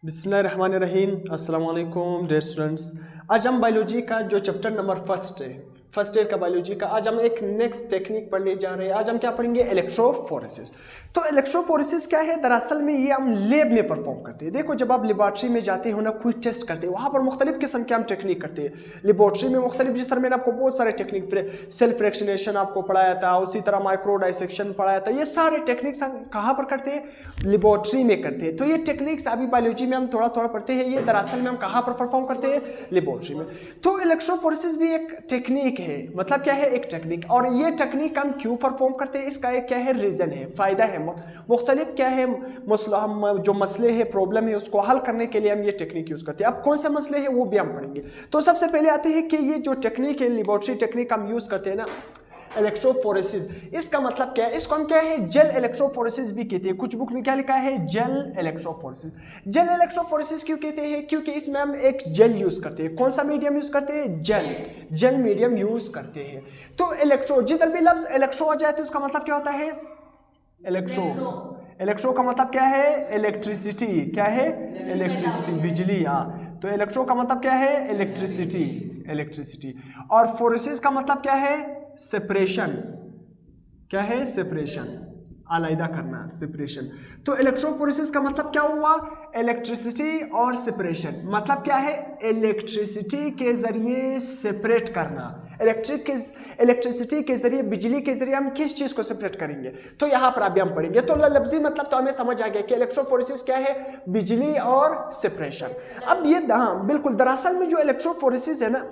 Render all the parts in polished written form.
बिस्मिल्लाहिर्रहमानिर्रहीम। अस्सलाम वालेकुम डियर स्टूडेंट्स। आज हम बायोलॉजी का जो चैप्टर नंबर फर्स्ट ईयर का बायोलॉजी का आज हम एक नेक्स्ट टेक्निक पढ़ने जा रहे हैं। आज हम क्या पढ़ेंगे? इलेक्ट्रोफोरेसिस। तो इलेक्ट्रोफोरेसिस क्या है? दरअसल में ये हम लैब में परफॉर्म करते हैं। देखो, जब आप लेबॉर्ट्री में जाते हो ना, कोई टेस्ट करते हैं, वहाँ पर मुख्तलिफ किस्म के हम टेक्निक करते हैं। लेबॉर्ट्री में मुख्तलिफ, जिस तरह मैंने आपको बहुत सारे टेक्निक, सेल फ्रैक्शनेशन आपको पढ़ाया था, उसी तरह माइक्रो डाइसेक्शन पढ़ाया था। ये सारे टेक्निक्स हम कहाँ पर करते हैं? लेबॉर्ट्री में करते हैं। तो ये टेक्निक्स अभी बायोलॉजी में हम थोड़ा थोड़ा पढ़ते हैं, ये दरअसल में हम कहाँ पर परफॉर्म करते हैं? लेबॉर्ट्री में। तो इलेक्ट्रोफोरेसिस भी एक टेक्निक है। मतलब क्या है? एक टेक्निक। और ये टेक्निक हम क्यों परफॉर्म करते हैं, इसका एक क्या है रीजन है, फायदा है, मुख्तलिफ क्या है मसला, हम जो मसले है, प्रॉब्लम है, उसको हल करने के लिए हम ये टेक्निक यूज करते हैं। अब कौन से मसले हैं वो भी हम पढ़ेंगे। तो सबसे पहले आते हैं कि ये जो टेक्निक है, लेबॉर्ट्री टेक्निक हम यूज करते हैं ना, इलेक्ट्रोफोरेसिस, इसका मतलब क्या है? इसको हम क्या है? जेल इलेक्ट्रोफोरेसिस भी कहते हैं। कुछ बुक में क्या लिखा है? Gel electrophoresis. जेल इलेक्ट्रोफोरेसिस क्यों कहते हैं? क्योंकि इसमें हम एक जेल यूज करते हैं। कौन सा मीडियम यूज करते हैं? जेल मीडियम यूज करते हैं। तो इलेक्ट्रो, जिधर भी लफ्ज इलेक्ट्रो आ जाए तो उसका मतलब क्या होता है? इलेक्ट्रो का मतलब क्या है? इलेक्ट्रिसिटी। क्या है? इलेक्ट्रिसिटी, बिजली। हाँ, तो इलेक्ट्रो का मतलब क्या है? इलेक्ट्रिसिटी। और फोरेसिस का मतलब क्या है? सेपरेशन। क्या है? सेपरेशन, अलग करना, सेपरेशन। तो इलेक्ट्रोफोरेसिस का मतलब क्या हुआ? इलेक्ट्रिसिटी और सेपरेशन। मतलब क्या है? इलेक्ट्रिसिटी के जरिए सेपरेट करना। इलेक्ट्रिसिटी के जरिए, बिजली के जरिए हम किस चीज को सेपरेट करेंगे? तो यहां पर अभी हम पढ़ेंगे। तो लफ्जी मतलब तो हमें समझ आ गया कि इलेक्ट्रोफोरेसिस क्या है? बिजली और सेपरेशन। अब ये, हाँ बिल्कुल, दरअसल में जो इलेक्ट्रोफोरेसिस है ना,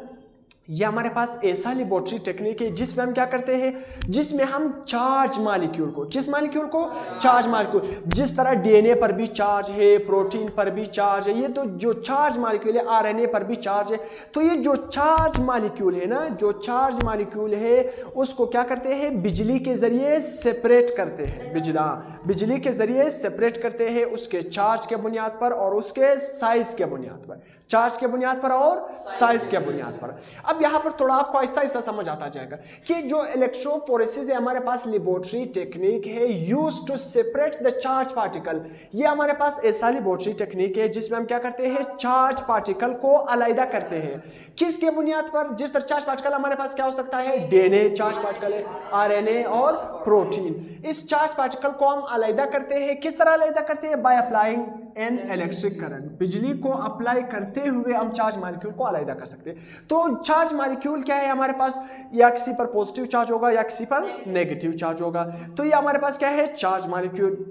ये हमारे पास ऐसा लेबॉर्ट्री टेक्निक है जिसमें हम क्या करते हैं? जिसमें हम चार्ज मालिक्यूल को, किस मालिक्यूल को? Charge molecule. जिस तरह डीएनए पर भी चार्ज है, प्रोटीन पर भी चार्ज है, ये तो जो चार्ज मालिक्यूल है, आरएनए पर भी चार्ज है। तो ये जो चार्ज मालिक्यूल है ना, जो चार्ज मालिक्यूल है, उसको क्या करते हैं? बिजली के जरिए सेपरेट करते हैं। बिजली के जरिए सेपरेट करते हैं, उसके चार्ज के बुनियाद पर और उसके साइज के बुनियाद पर। चार्ज के बुनियाद पर और साइज के बुनियाद पर। अब यहां पर थोड़ा आपको आहिस्ता आहिस्ता समझ आता जाएगा कि जो इलेक्ट्रोफोरेसिस है, हमारे पास लेबॉर्ट्री टेक्निक है use to separate the charge particle. ये हमारे पास ऐसा लेबॉर्ट्री टेक्निक है जिसमें हम क्या करते हैं? चार्ज पार्टिकल को अलग करते हैं। किसके बुनियाद पर? जिस तरह चार्ज पार्टिकल हमारे पास क्या हो सकता है? डीएनए चार्ज पार्टिकल है, आरएनए और प्रोटीन। इस चार्ज पार्टिकल को हम अलग करते हैं। किस तरह अलग करते हैं? By applying an electric current. बिजली को अप्लाई करते हुए हम चार्ज मॉलिक्यूल को अलग कर सकते हैं। तो चार्ज मॉलिक्यूल क्या है हमारे पास? या किसी पर पॉजिटिव चार्ज होगा या किसी पर नेगेटिव चार्ज होगा। तो ये हमारे पास क्या है? Charge molecule.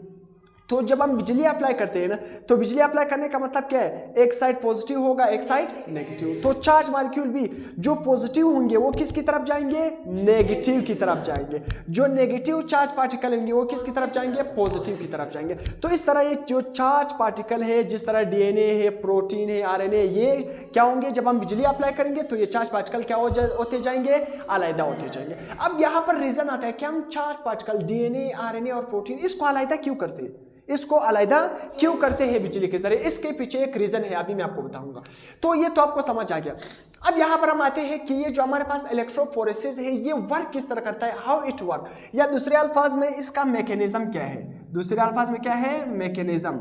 तो जब हम बिजली अप्लाई करते हैं ना, तो बिजली अप्लाई करने का मतलब क्या है? एक साइड पॉजिटिव होगा, एक साइड नेगेटिव। तो चार्ज मॉलिक्यूल भी जो पॉजिटिव होंगे वो किसकी तरफ जाएंगे? नेगेटिव की तरफ जाएंगे। जो नेगेटिव चार्ज पार्टिकल होंगे वो किसकी तरफ जाएंगे? पॉजिटिव की तरफ जाएंगे। तो इस तरह ये जो चार्ज पार्टिकल है, जिस तरह डीएनए है, प्रोटीन है, आरएनए, ये क्या होंगे? जब हम बिजली अप्लाई करेंगे तो ये चार्ज पार्टिकल क्या होते जाएंगे? अलग होते जाएंगे। अब यहाँ पर रीजन आता है कि हम चार्ज पार्टिकल डीएनए, आरएनए और प्रोटीन, इसको अलग क्यों करते हैं? इसको अलग क्यों करते हैं बिजली के जरिए? इसके पीछे एक रीजन है, अभी मैं आपको बताऊंगा। तो ये तो आपको समझ आ गया। अब यहां पर हम आते हैं कि ये जो हमारे पास इलेक्ट्रोफोरेसिस है, ये वर्क किस तरह करता है, हाउ इट वर्क, या दूसरे अल्फाज में इसका मैकेनिज्म क्या है? दूसरे अल्फाज में क्या है? मैकेनिज्म।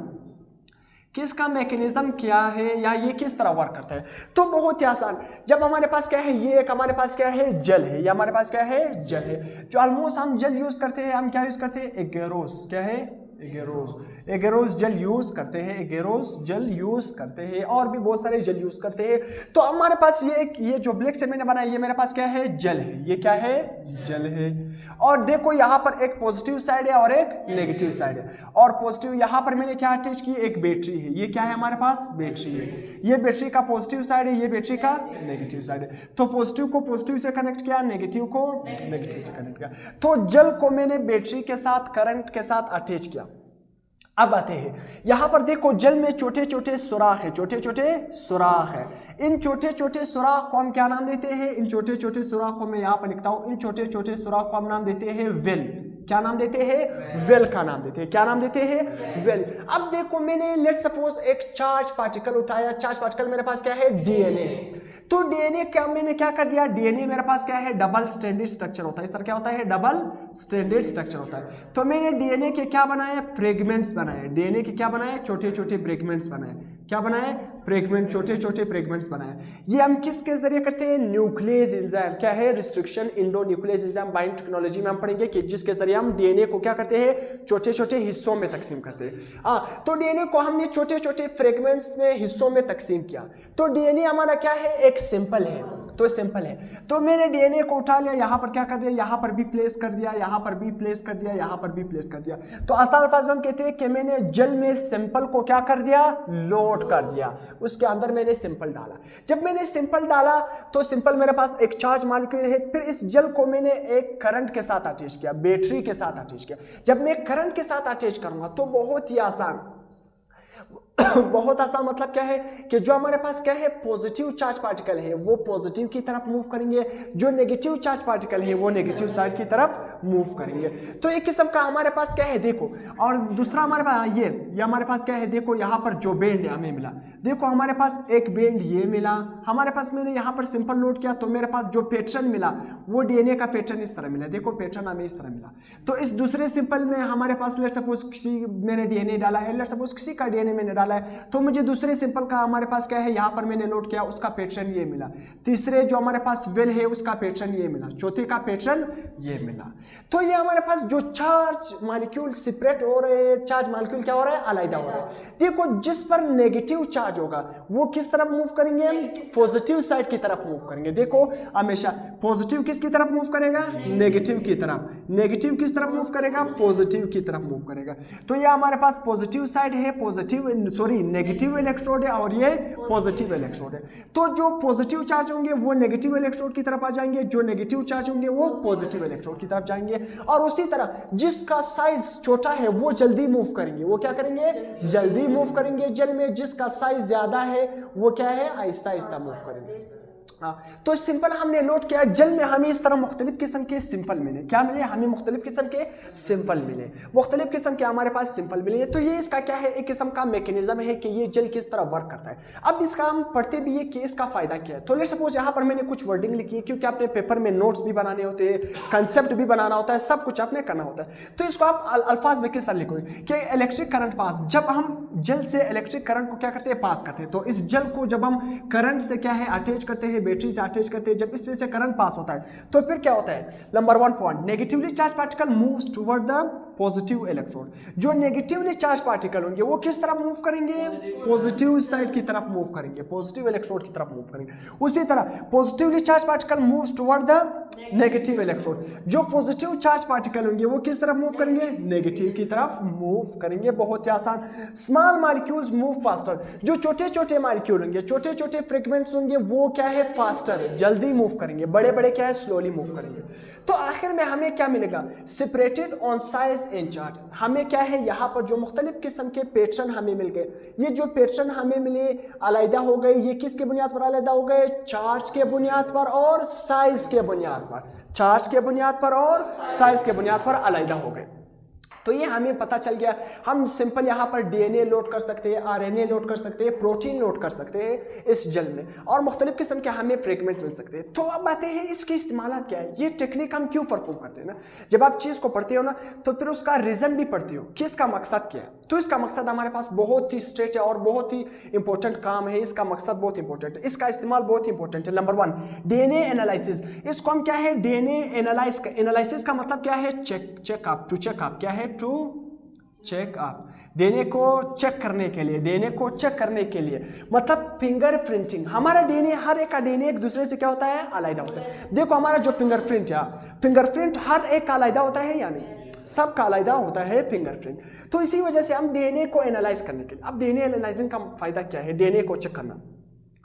किसका मैकेनिज्म क्या है, या ये किस तरह वर्क करता है? तो बहुत ही आसान। जब हमारे पास क्या है? ये एक हमारे पास क्या है? जल है। ये हमारे पास क्या है? जल है। जो ऑलमोस्ट हम जल यूज करते हैं, हम क्या यूज करते हैं? एगेरोस। क्या है? एगेरोस जल यूज करते हैं। एगेरोस जल यूज करते हैं, और भी बहुत सारे जल यूज करते हैं। तो हमारे पास ये जो ब्लैक से मैंने बनाया, ये मेरे पास क्या है? जल है। ये क्या है? जल है। और देखो यहाँ पर एक पॉजिटिव साइड है और एक नेगेटिव साइड है। और पॉजिटिव यहाँ पर मैंने क्या अटैच की? एक बैटरी है। ये क्या है हमारे पास? बैटरी है। ये बैटरी का पॉजिटिव साइड है, ये बैटरी का नेगेटिव साइड है। तो पॉजिटिव को पॉजिटिव से कनेक्ट किया, नेगेटिव को नेगेटिव से कनेक्ट किया। तो जल को मैंने बैटरी के साथ, करंट के साथ अटैच किया। अब आते हैं यहां पर, देखो जल में छोटे छोटे सुराख है, छोटे छोटे सुराख है। इन छोटे छोटे सुराख को हम क्या नाम देते हैं? इन छोटे छोटे सुराख को मैं यहां पर लिखता हूं। इन छोटे छोटे सुराख को हम नाम देते हैं वेल। क्या नाम देते हैं? वेल का नाम देते हैं। क्या नाम देते हैं? वेल। अब देखो मैंने लेट सपोज एक चार्ज पार्टिकल उठाया। चार्ज पार्टिकल मेरे पास क्या है? डीएनए। तो डीएनए क्या मैंने क्या कर दिया? डीएनए मेरे पास क्या है? डबल स्ट्रैंडेड स्ट्रक्चर होता है। इस तरह क्या होता है? डबल स्ट्रैंडेड स्ट्रक्चर होता है। तो मैंने डीएनए के क्या बनाए? फ्रेगमेंट्स बनाए। डीएनए के क्या बनाए? छोटे छोटे फ्रेगमेंट्स बनाए। क्या बनाए? फ्रेगमेंट, छोटे छोटे फ्रेगमेंट्स बनाए। ये हम किसके जरिए करते हैं? Nucleus enzyme. क्या है? Restriction Indo nucleus enzyme biotechnology में हम पढ़ेंगे कि जिसके जरिए हम डीएनए को क्या करते हैं? छोटे छोटे हिस्सों में तकसीम करते हैं। हाँ, तो डीएनए को हमने छोटे छोटे फ्रेगमेंट्स में हिस्सों में तकसीम किया। तो डीएनए हमारा क्या है? एक सिंपल है, तो सिंपल है। तो मैंने डीएनए को उठा लिया, यहां पर क्या कर दिया? यहां पर भी प्लेस कर दिया, यहां पर भी प्लेस कर दिया, यहां पर भी प्लेस कर दिया। तो आसान अल्फाज में हम कहते हैं कि मैंने जेल में सिंपल को क्या कर दिया? लोड कर दिया। उसके अंदर मैंने सिंपल डाला। जब मैंने सिंपल डाला तो सिंपल मेरे पास एक चार्ज मॉलिक्यूल है। फिर इस जेल को मैंने एक करंट के साथ अटैच किया, बैटरी के साथ अटैच किया। जब मैं करंट के साथ अटैच करूंगा तो बहुत ही आसान बहुत आसान मतलब क्या है कि जो हमारे पास क्या है? पॉजिटिव चार्ज पार्टिकल है वो पॉजिटिव की तरफ मूव करेंगे, जो नेगेटिव चार्ज पार्टिकल है वो नेगेटिव साइड की तरफ मूव करेंगे। तो एक किस्म का हमारे पास क्या है? देखो, और दूसरा हमारे पास ये हमारे पास क्या है? देखो यहाँ पर जो बेंड हमें मिला, देखो हमारे पास एक बेंड ये मिला हमारे पास। मैंने यहाँ पर सिंपल नोट किया तो मेरे पास जो पैटर्न मिला वो डीएनए का पैटर्न इस तरह मिला। देखो पैटर्न हमें इस तरह मिला। तो इस दूसरे सिंपल में हमारे पास लेट सपोज किसी मैंने डीएनए डाला है, लेट सपोज किसी का डीएनए मैंने डाला है, तो मुझे दूसरे सिंपल का हमारे पास क्या है? यहाँ पर मैंने नोट किया, उसका पैटर्न ये मिला। तीसरे जो हमारे पास वेल है उसका पैटर्न ये मिला, चौथे का पैटर्न ये मिला। तो ये हमारे पास जो चार्ज मॉलिक्यूल सेपरेट हो रहे हैं, चार्ज मॉलिक्यूल क्या हो रहा है? अलग हो रहा है। देखो जिस पर नेगेटिव चार्ज होगा वो किस तरफ मूव करेंगे? हम पॉजिटिव साइड की तरफ मूव करेंगे। देखो हमेशा पॉजिटिव किसकी तरफ मूव करेगा? नेगेटिव की तरफ। नेगेटिव किस तरफ मूव करेगा? पॉजिटिव की तरफ मूव करेगा। तो ये हमारे पास पॉजिटिव साइड है, नेगेटिव इलेक्ट्रोड है, और ये पॉजिटिव इलेक्ट्रोड है। तो जो पॉजिटिव चार्ज होंगे वो नेगेटिव इलेक्ट्रोड की तरफ आ जाएंगे, जो नेगेटिव चार्ज होंगे वो पॉजिटिव इलेक्ट्रोड की तरफ जाएंगे। और उसी तरह जिसका साइज छोटा है वो जल्दी मूव करेंगे। वो क्या करेंगे? जल्दी मूव करेंगे जेल में। जिसका साइज ज्यादा है वो क्या है? आहिस्ता आहिस्ता मूव करेंगे। तो सिंपल हमने नोट किया, जेल में हमें इस तरह मुख्तलिफ किस्म के सिंपल मिले। क्या मिले? हमें मुख्तलिफ किस्म के सिंपल मिले, मुख्तलिफ किस्म के हमारे पास सिंपल मिले। तो ये इसका क्या है? एक किस्म का मैकेनिज्म है कि ये जेल किस तरह वर्क करता है। अब इसका हम पढ़ते भी है कि इसका फायदा क्या है। तो लेट्स सपोज यहाँ पर मैंने कुछ वर्डिंग लिखी है, क्योंकि आपने पेपर में नोट्स भी बनाने होते हैं, कंसेप्ट भी बनाना होता है, सब कुछ आपने करना होता है। तो इसको आप अल्फाज में किस तरह लिखोगे कि इलेक्ट्रिक करंट पास, जब हम जेल से इलेक्ट्रिक करंट को क्या करते हैं? पास करते हैं। तो इस जेल को जब हम करंट से क्या है? अटैच करते हैं, बैटरी से अटैच करते हैं, जब इसमें से करंट पास होता है तो फिर क्या होता है? Number 1 point, negatively charge particle moves toward the positive electrode. जो नेगेटिवली चार्ज पार्टिकल होंगे वो किस तरफ मूव करेंगे? पॉजिटिव साइड की तरफ मूव करेंगे, पॉजिटिव इलेक्ट्रोड की तरफ मूव करेंगे। उसी तरह positively charge particle moves toward the negative electrode. जो पॉजिटिव चार्ज पार्टिकल होंगे वो किस तरफ मूव करेंगे? नेगेटिव की तरफ मूव करेंगे। बहुत ही आसान। Small molecules move faster. जो छोटे छोटे मॉलिक्यूल होंगे, छोटे छोटे फ्रेगमेंट्स होंगे वो क्या है? फास्टर, जल्दी मूव करेंगे। बड़े बड़े क्या है? स्लोली मूव करेंगे। तो आखिर में हमें क्या मिलेगा? Separated on size and charge. हमें क्या है? यहाँ पर जो मुख्तलिफ किस्म के पैटर्न हमें मिल गए, ये जो पैटर्न हमें मिले अलग हो गए। ये किसके बुनियाद पर अलग हो गए? चार्ज के बुनियाद पर और साइज के बुनियाद पर। चार्ज के बुनियाद पर और साइज के बुनियाद पर अलग हो गए। तो ये हमें पता चल गया। हम सिंपल यहाँ पर डीएनए लोड कर सकते हैं, आरएनए लोड कर सकते हैं, प्रोटीन लोड कर सकते हैं इस जेल में, और मुख्तलिफ किस्म के हमें फ्रेगमेंट मिल सकते हैं। तो अब आते हैं इसके इस्तेमालात क्या है, ये टेक्निक हम क्यों परफॉर्म करते हैं ना। जब आप चीज़ को पढ़ते हो ना तो फिर उसका रीज़न भी पढ़ते हो कि इसका मकसद क्या है। तो इसका मकसद हमारे पास बहुत ही स्ट्रेट है और बहुत ही इंपॉर्टेंट काम है। इसका मकसद बहुत इंपॉर्टेंट है, इसका इस्तेमाल बहुत इंपॉर्टेंट है। Number 1 DNA analysis. इसको हम क्या है? डीएनए एनालिसिस का मतलब क्या है? Checkup, to checkup. क्या है? To checkup. डीएनए को चेक करने के लिए, डीएनए को चेक करने के लिए मतलब फिंगरप्रिंटिंग। हमारा डीएनए, हर एक का डीएनए एक दूसरे से क्या होता है? अलग होता है। देखो हमारा जो फिंगरप्रिंट है, फिंगरप्रिंट हर एक का अलग होता है या नहीं? सबका अलग होता है फिंगरप्रिंट। तो इसी वजह से हम डीएनए को एनालाइज करने के लिए, अब डीएनए एनालाइजिंग का फायदा क्या है? डीएनए को चेक करना।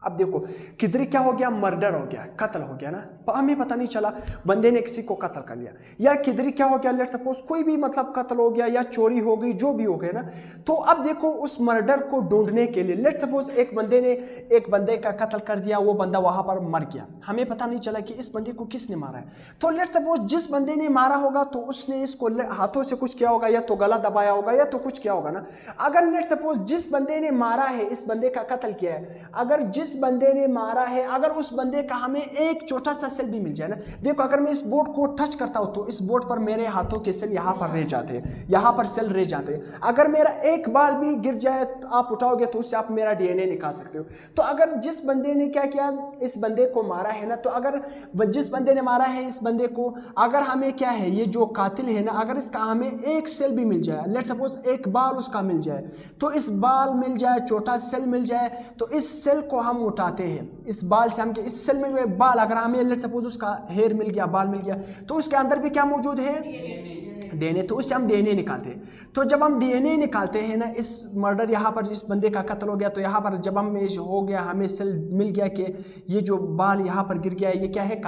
अब देखो किधर क्या हो गया? मर्डर हो गया, कत्ल हो गया ना, हमें पता नहीं चला, बंदे ने किसी को कत्ल कर लिया। या किधर क्या हो गया? लेट सपोज कोई भी मतलब कत्ल हो गया या चोरी हो गई, जो भी हो गया ना। तो अब देखो उस मर्डर को ढूंढने के लिए, लेट सपोज एक बंदे ने एक बंदे का कत्ल कर दिया, वो बंदा वहां पर मर गया, हमें पता नहीं चला कि इस बंदे को किसने मारा है। तो लेट सपोज जिस बंदे ने मारा होगा तो उसने इसको हाथों से कुछ किया होगा, या तो गला दबाया होगा, या तो कुछ किया होगा ना। अगर लेट सपोज जिस बंदे ने मारा है, इस बंदे का कत्ल किया है, अगर जिस बंदे ने मारा है, अगर उस बंदे का हमें एक छोटा सा सेल भी मिल जाए ना, देखो अगर मैं इस बोर्ड को टच करता हूँ तो इस बोर्ड पर मेरे हाथों के सेल यहाँ पर रह जाते हैं, यहाँ पर सेल रह जाते हैं। अगर मेरा एक बाल भी गिर जाए तो आप उठाओगे तो उससे आप मेरा डीएनए निकाल सकते हो। तो अगर जिस बंदे ने क्या किया, इस बंदे को मारा है ना, तो अगर जिस बंदे ने मारा है इस बंदे को, अगर हमें क्या है, ये जो कातिल है ना, अगर इसका हमें एक सेल भी मिल जाए, लेट सपोज एक बाल उसका मिल जाए, तो इस बाल मिल जाए, छोटा सेल मिल जाए, तो इस सेल को हम उठाते हैं, इस बाल से हम, इस सेल में बाल, अगर हमें लेट सपोज उसका हेयर मिल गया, बाल मिल गया, तो उसके अंदर भी क्या मौजूद है, डीएनए, तो उससे हम डीएनए निकालते हैं। तो जब हम डीएनए निकालते हैं ना, इस मर्डर यहाँ पर इस बंदे का कत्ल हो गया, तो यहाँ पर जब हम हो गया, हमें सेल मिल गया कि ये जो बाल यहाँ पर गिर गया है ये क्या है,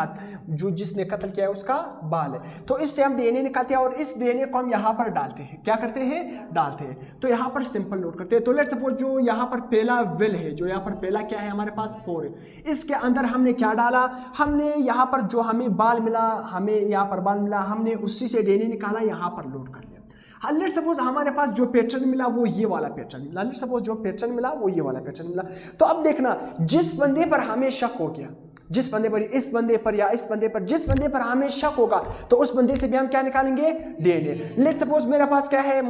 जो जिसने कत्ल किया है उसका बाल है, तो इससे हम डीएनए निकालते हैं और इस डीएनए को हम यहाँ पर डालते हैं, क्या करते हैं, डालते हैं। तो यहाँ पर सिंपल नोट करते हैं। तो लेट्स सपोज जो यहाँ पर पहला वेल है, जो यहाँ पर पहला क्या है हमारे पास 4 है, इसके अंदर हमने क्या डाला, हमने यहाँ पर जो हमें बाल मिला, हमें यहाँ पर बाल मिला, हमने उसी से डीएनए निकाला, यहाँ पर लोड कर लिया। हाँ, लेट सपोज हमारे पास जो पैटर्न मिला वो ये वाला पैटर्न मिला, लेट सपोज जो पैटर्न मिला वो ये वाला पैटर्न मिला। तो अब देखना, जिस बंदे पर हमें शक हो गया, जिस बंदे पर, इस बंदे पर या इस बंदे पर, जिस बंदे पर हमें शक होगा, तो उस बंदे से भी हम क्या निकालेंगे, डीएनए। लेट सपोज मेरे पास क्या है,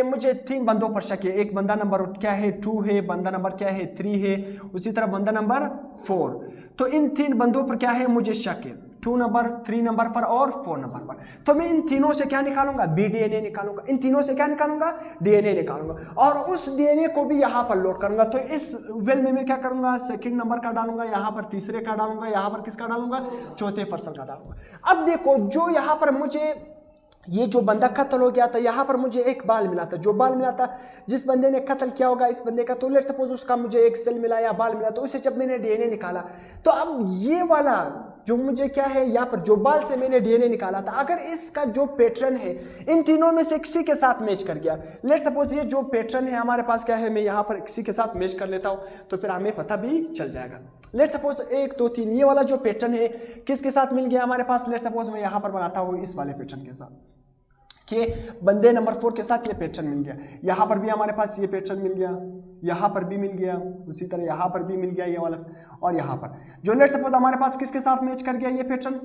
मुझे 3 बंदों पर शक है, एक बंदा नंबर क्या है 2 है, बंदा नंबर क्या है 3 है, उसी तरह बंदा नंबर 4। तो इन 3 बंदों पर क्या है, मुझे शक है, 2 नंबर, 3 नंबर पर और 4 नंबर पर। तो मैं इन तीनों से क्या निकालूंगा, डीएनए निकालूंगा, इन तीनों से क्या निकालूंगा, डीएनए निकालूंगा, और उस डीएनए को भी यहाँ पर लोड करूंगा। तो इस वेल में मैं क्या करूंगा, सेकंड नंबर का डालूंगा, यहाँ पर तीसरे का डालूंगा, यहाँ पर किसका डालूंगा, चौथे पर्सन का डालूंगा। अब देखो, जो यहाँ पर मुझे ये जो बंदा कत्ल हो गया था, यहाँ पर मुझे एक बाल मिला था, जो बाल मिला था जिस बंदे ने कत्ल किया होगा इस बंदे का, तो लेट सपोज उसका मुझे एक सेल मिला या बाल मिला, तो उसे जब मैंने डीएनए निकाला, तो अब ये वाला जो मुझे क्या है, यहाँ पर जो बाल से मैंने डीएनए निकाला था, अगर इसका जो पैटर्न है इन तीनों में से किसी के साथ मैच कर गया, लेट सपोज ये जो पैटर्न है हमारे पास क्या है, मैं यहाँ पर किसी के साथ मैच कर लेता हूँ, तो फिर हमें पता भी चल जाएगा। लेट सपोज 1 2 3 ये वाला जो पैटर्न है किसके साथ मिल गया हमारे पास, लेट सपोज मैं यहाँ पर बनाता हूँ इस वाले पैटर्न के साथ, कि बंदे नंबर 4 के साथ ये पैटर्न मिल गया, यहाँ पर भी हमारे पास ये पैटर्न मिल गया, यहाँ पर भी मिल गया, उसी तरह यहाँ पर भी मिल गया ये वाला, और यहाँ पर जो लेट सपोज हमारे पास किसके साथ मैच कर गया ये पैटर्न,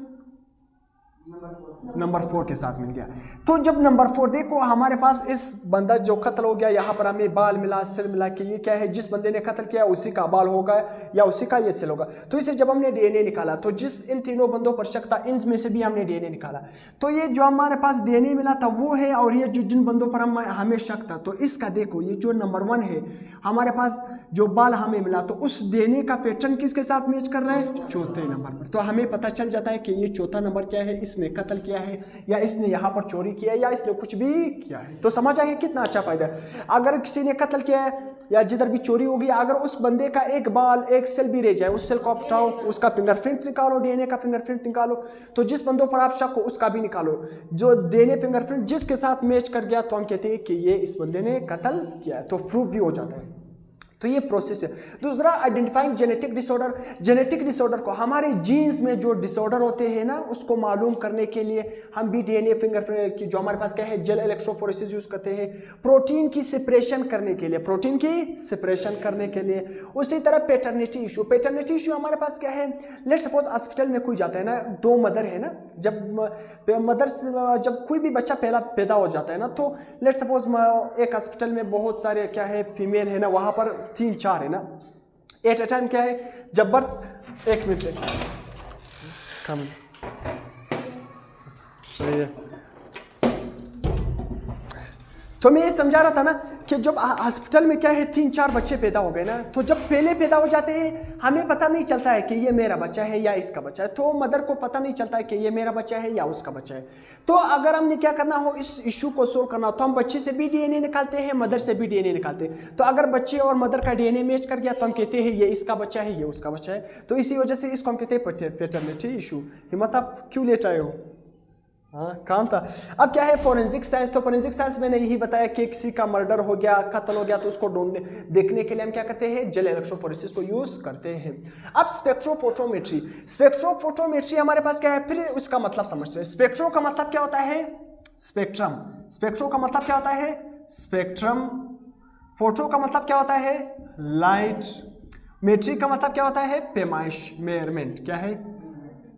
नंबर 4 के साथ मिल गया। तो जब नंबर 4 देखो हमारे पास इस बंदा जो कत्ल हो गया, यहाँ पर हमें बाल मिला, सिर मिला, कि ये क्या है, जिस बंदे ने कत्ल किया उसी का बाल होगा या उसी का ये सिर होगा। तो इसे जब हमने डीएनए निकाला, तो जिस इन तीनों बंदों पर शक था, इनमें से भी हमने डीएनए निकाला, तो ये जो हमारे पास डीएनए मिला था वो है, और ये जो जिन बंदों पर हमें शक था, तो इसका देखो ये जो नंबर 1 है हमारे पास जो बाल हमें मिला, तो उस डीएनए का पैटर्न किसके साथ मैच कर रहा है, चौथे नंबर पर। तो हमें पता चल जाता है कि ये चौथा नंबर क्या है, इसने कत्ल किया है, या इसने यहाँ पर चोरी किया है, या इसने कुछ भी किया है। तो समझ आए कितना अच्छा फायदा है। अगर किसी ने कत्ल किया है या जिधर भी चोरी होगी, अगर उस बंदे का एक बाल, एक सेल भी रह जाए, उस सेल को आप उठाओ, उसका फिंगरप्रिंट निकालो, डीएनए का फिंगरप्रिंट निकालो, तो जिस बंदों पर आप शक हो उसका भी निकालो, जो डीएनए फिंगरप्रिंट जिसके साथ मैच कर गया, तो हम कहते हैं कि ये इस बंदे ने कत्ल किया है, तो प्रूफ भी हो जाता है। तो ये प्रोसेस है। दूसरा, identifying genetic disorder. Genetic disorder को, हमारे जीन्स में जो डिसऑर्डर होते हैं ना, उसको मालूम करने के लिए हम भी डीएनए फिंगरप्रिंट की जो हमारे पास क्या है, जेल इलेक्ट्रोफोरेसिस यूज करते हैं। प्रोटीन की सेपरेशन करने के लिए, प्रोटीन की सेपरेशन करने के लिए। उसी तरह पैटर्निटी इशू। पैटर्निटी इशू हमारे पास क्या है, लेट सपोज हॉस्पिटल में कोई जाता है ना, 2 मदर है ना, जब कोई भी बच्चा पहला पैदा हो जाता है ना, तो लेट सपोज एक हॉस्पिटल में बहुत सारे क्या है फीमेल है ना, वहाँ पर 3-4 है ना, एट ए टाइम क्या है, जब बर्थ, 1 मिनट कम सही है। तो मैं ये समझा रहा था ना कि जब हॉस्पिटल में क्या है 3-4 बच्चे पैदा हो गए ना, तो जब पहले पैदा हो जाते हैं हमें पता नहीं चलता है कि ये मेरा बच्चा है या इसका बच्चा है, तो मदर को पता नहीं चलता है कि ये मेरा बच्चा है या उसका बच्चा है। तो अगर हमने क्या करना हो, इस इशू को सोल्व करना हो, तो हम बच्चे से भी डीएनए निकालते हैं, मदर से भी डीएनए निकालते हैं। तो अगर बच्चे और मदर का डीएनए मैच कर गया, तो हम कहते हैं ये इसका बच्चा है, ये उसका बच्चा है। तो इसी वजह से इसको हम कहते हैं पैटर्निटी इशू। हिम्मत, आप क्यों लेट आए हो? हाँ, काम था। अब क्या है फोरेंसिक साइंस। तो फोरेंसिक साइंस मैंने यही बताया कि किसी का मर्डर हो गया, कत्ल हो गया, तो उसको ढूंढने देखने के लिए हम क्या करते हैं, जेल इलेक्ट्रोफोरेसिस को यूज करते हैं। अब स्पेक्ट्रोफोटोमेट्री। स्पेक्ट्रोफोटोमेट्री हमारे पास क्या है, फिर उसका मतलब समझते हैं। स्पेक्ट्रो का मतलब क्या होता है, स्पेक्ट्रम। स्पेक्ट्रो का मतलब क्या होता है, स्पेक्ट्रम। फोटो का मतलब क्या होता है, लाइट। मेट्रिक का मतलब क्या होता है? पैमाइश, मेयरमेंट। क्या है?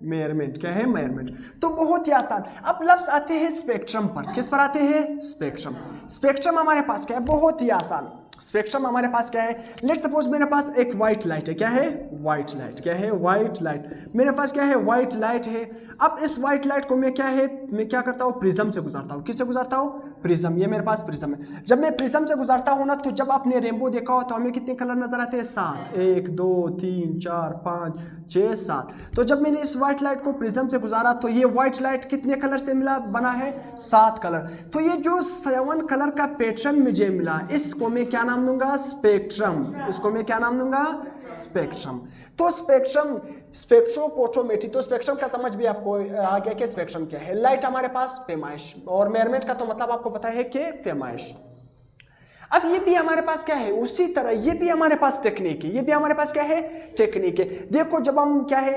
मेयरमेंट। क्या है? मेयरमेंट। तो बहुत ही आसान। अब लफ्ज आते हैं स्पेक्ट्रम पर। किस पर आते हैं? स्पेक्ट्रम। स्पेक्ट्रम हमारे पास क्या है? बहुत ही आसान। स्पेक्ट्रम हमारे पास क्या है? लेट सपोज मेरे पास एक व्हाइट लाइट है। क्या है? White light. क्या है? White light. मेरे पास क्या है? व्हाइट लाइट है। अब इस व्हाइट लाइट को मैं क्या है, मैं क्या करता हूँ? प्रिज्म से गुजारता हूँ। किससे गुजारता हूँ? प्रिज्म। ये मेरे पास प्रिज्म है। जब मैं प्रिज्म से गुजारता हूँ ना, तो जब आपने रेनबो देखा हो तो हमें कितने कलर नजर आते हैं? 7। 1 2 3 4 5 6 7। तो जब मैंने इस व्हाइट लाइट को प्रिज्म से गुजारा तो ये व्हाइट लाइट कितने कलर से मिला, बना है? 7 कलर। तो ये जो 7 कलर का पैटर्न मुझे मिला, इसको मैं क्या नाम दूंगा? स्पेक्ट्रम। इसको मैं क्या नाम दूंगा? स्पेक्ट्रम। तो स्पेक्ट्रम, स्पेक्ट्रोफोटोमेट्री। तो स्पेक्ट्रम का समझ भी आपको आ गया कि स्पेक्ट्रम क्या है। लाइट हमारे पास पैमाइश, और मेयरमेंट का तो मतलब आपको पता है कि पैमाइश। अब ये भी हमारे पास क्या है? उसी तरह ये भी हमारे पास टेक्निक है। ये भी हमारे पास क्या है? टेक्निक है। देखो जब हम क्या है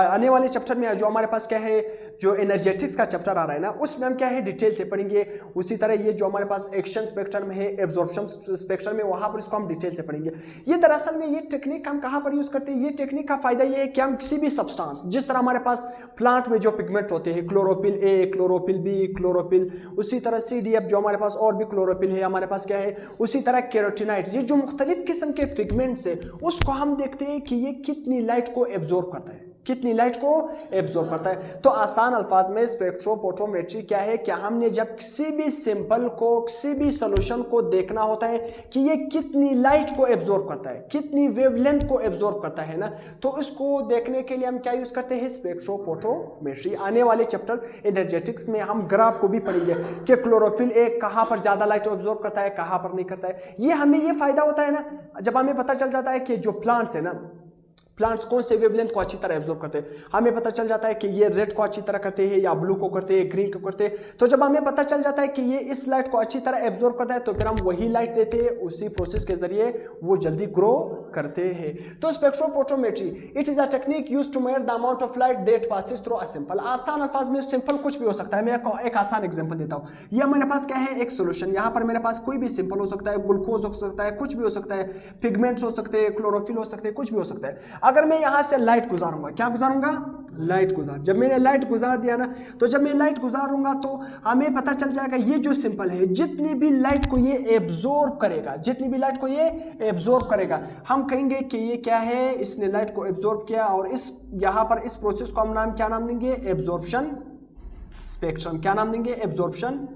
आने वाले चैप्टर में जो हमारे पास क्या है, जो एनर्जेटिक्स का चैप्टर आ रहा है ना, उसमें हम क्या है डिटेल से पढ़ेंगे। उसी तरह ये जो हमारे पास एक्शन स्पेक्ट्रम है, एब्जॉर्प्शन स्पेक्ट्रम है, वहां पर इसको हम डिटेल से पढ़ेंगे। ये दरअसल में ये टेक्निक हम कहां पर यूज करते हैं? ये टेक्निक का फायदा ये है कि हम किसी भी सब्सटेंस, जिस तरह हमारे पास प्लांट में जो पिगमेंट होते हैं, chlorophyll A, chlorophyll B, chlorophyll, उसी तरह CDF जो हमारे पास और भी क्लोरोफिल है हमारे पास क्या है, उसी तरह कैरोटीनाइड्स, ये जो मुख्तलिफ किस्म के पिगमेंट्स है, उसको हम देखते हैं कि ये कितनी लाइट को एब्जॉर्ब करता है, कितनी लाइट को एब्जॉर्ब करता है। तो आसान अल्फाज में स्पेक्ट्रोफोटोमेट्री क्या है? क्या हमने जब किसी भी सिंपल को, किसी भी सोल्यूशन को देखना होता है कि ये कितनी लाइट को एब्जॉर्ब करता है, कितनी वेवलेंथ को एब्जॉर्ब करता है ना, तो इसको देखने के लिए हम क्या यूज करते हैं? स्पेक्ट्रोफोटोमेट्री। आने वाले चैप्टर एनर्जेटिक्स में हम ग्राफ को भी पढ़ेंगे कि क्लोरोफिल ए कहां पर ज्यादा लाइट एब्जॉर्ब करता है, कहां पर नहीं करता है। ये हमें ये फायदा होता है ना, जब हमें पता चल जाता है कि जो प्लांट्स है ना, प्लांट्स कौन से वेवलेंथ को अच्छी तरह एब्जॉर्ब करते हैं। हमें पता चल जाता है कि ये रेड को अच्छी तरह करते हैं या ब्लू को करते हैं, ग्रीन को करते हैं। तो जब हमें पता चल जाता है कि ये इस लाइट को अच्छी तरह एब्जॉर्ब करता है, तो फिर हम वही लाइट देते हैं, उसी प्रोसेस के जरिए वो जल्दी ग्रो करते हैं। तो spectrophotometry it is a technique used to measure the amount of light that passes through a simple. आसान अल्फाज में सिंपल कुछ भी हो सकता है। मैं एक आसान एग्जांपल देता हूं। ये मेरे पास क्या है? एक सॉल्यूशन। यहां पर मेरे पास कोई भी सिंपल हो सकता है, ग्लूकोज हो सकता है, कुछ भी हो सकता है, पिगमेंट्स हो सकते हैं, क्लोरोफिल हो सकते हैं, कुछ भी हो सकता है। अगर मैं यहां से लाइट गुजारूंगा, क्या गुजारूंगा? लाइट गुजार। जब मैंने लाइट गुजार दिया ना, तो जब मैं लाइट गुजारूंगा तो हमें पता चल जाएगा ये जो सिंपल है, जितनी भी लाइट को ये एब्जॉर्ब करेगा, जितनी भी लाइट को ये एब्जॉर्ब करेगा, हम कहेंगे कि ये क्या है? इसने लाइट को एब्जॉर्ब किया। और इस यहां पर इस प्रोसेस को हम क्या नाम देंगे? Absorption spectrum. क्या नाम देंगे? Absorption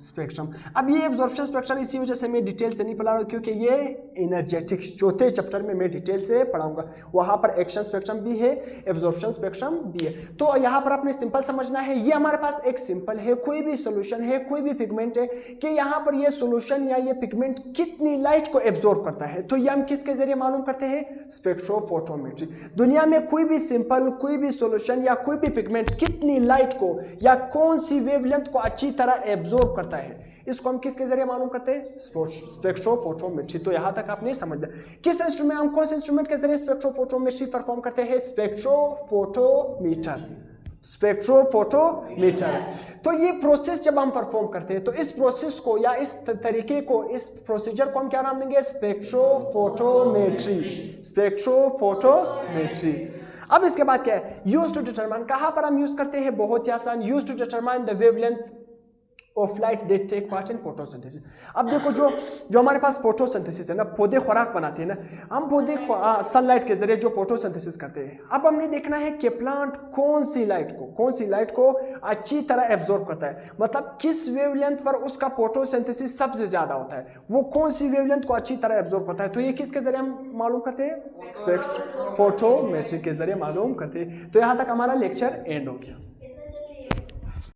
spectrum. अब ये एब्जॉर्प्शन स्पेक्ट्रम इसी वजह से मैं डिटेल से नहीं पढ़ा रहा हूँ, क्योंकि ये एनर्जेटिक्स चौथे चैप्टर में मैं डिटेल से पढ़ाऊंगा। वहां पर एक्शन स्पेक्ट्रम भी है, एब्जॉर्प्शन स्पेक्ट्रम भी है। तो यहाँ पर आपने सिंपल समझना है, ये हमारे पास एक सिंपल है, कोई भी सोल्यूशन है, कोई भी पिगमेंट है, कि यहाँ पर ये सोल्यूशन या ये पिगमेंट कितनी लाइट को एब्जॉर्ब करता है। तो ये हम किसके जरिए मालूम करते हैं? स्पेक्ट्रोफोटोमेट्री। दुनिया में कोई भी सिंपल, कोई भी सोल्यूशन या कोई भी पिगमेंट कितनी लाइट को या कौन सी वेवलेंथ को अच्छी तरह एब्जॉर्ब करता है, इसको हम किसके जरिए मालूम करते हैं? स्पेक्ट्रोफोटोमेट्री। तो यहां तक आपने समझ लिया। किस इंस्ट्रूमेंट, हम कौन से इंस्ट्रूमेंट के जरिए स्पेक्ट्रोफोटोमेट्री परफॉर्म करते हैं? स्पेक्ट्रोफोटोमीटर। स्पेक्ट्रोफोटोमीटर। तो ये प्रोसेस जब हम परफॉर्म करते हैं, तो इस प्रोसेस को या इस तरीके को, इस प्रोसीजर को हम क्या नाम देंगे? स्पेक्ट्रोफोटोमेट्री। स्पेक्ट्रोफोटोमेट्री। अब इसके बाद क्या है? Use to determine. कहां पर हम यूज करते हैं? बहुत ही आसान। Use to determine the wavelength of light that take part in photosynthesis. अब देखो जो हमारे पास फोटोसिंथेसिस है ना, पौधे खुराक बनाते हैं ना, हम पौधे सनलाइट के जरिए जो फोटोसिंथेसिस करते हैं। अब हमने देखना है कि प्लांट कौन सी लाइट को अच्छी तरह एब्जॉर्ब करता है, मतलब किस वेवलेंथ पर उसका फोटोसिंथेसिस सबसे ज्यादा होता है, वो कौन सी वेवलेंथ को अच्छी तरह एब्जॉर्ब करता है। तो ये किसके जरिए हम मालूम करते हैं? स्पेक्ट्रोफोटोमेट्री के जरिए मालूम करते हैं। तो यहां तक हमारा लेक्चर एंड हो गया।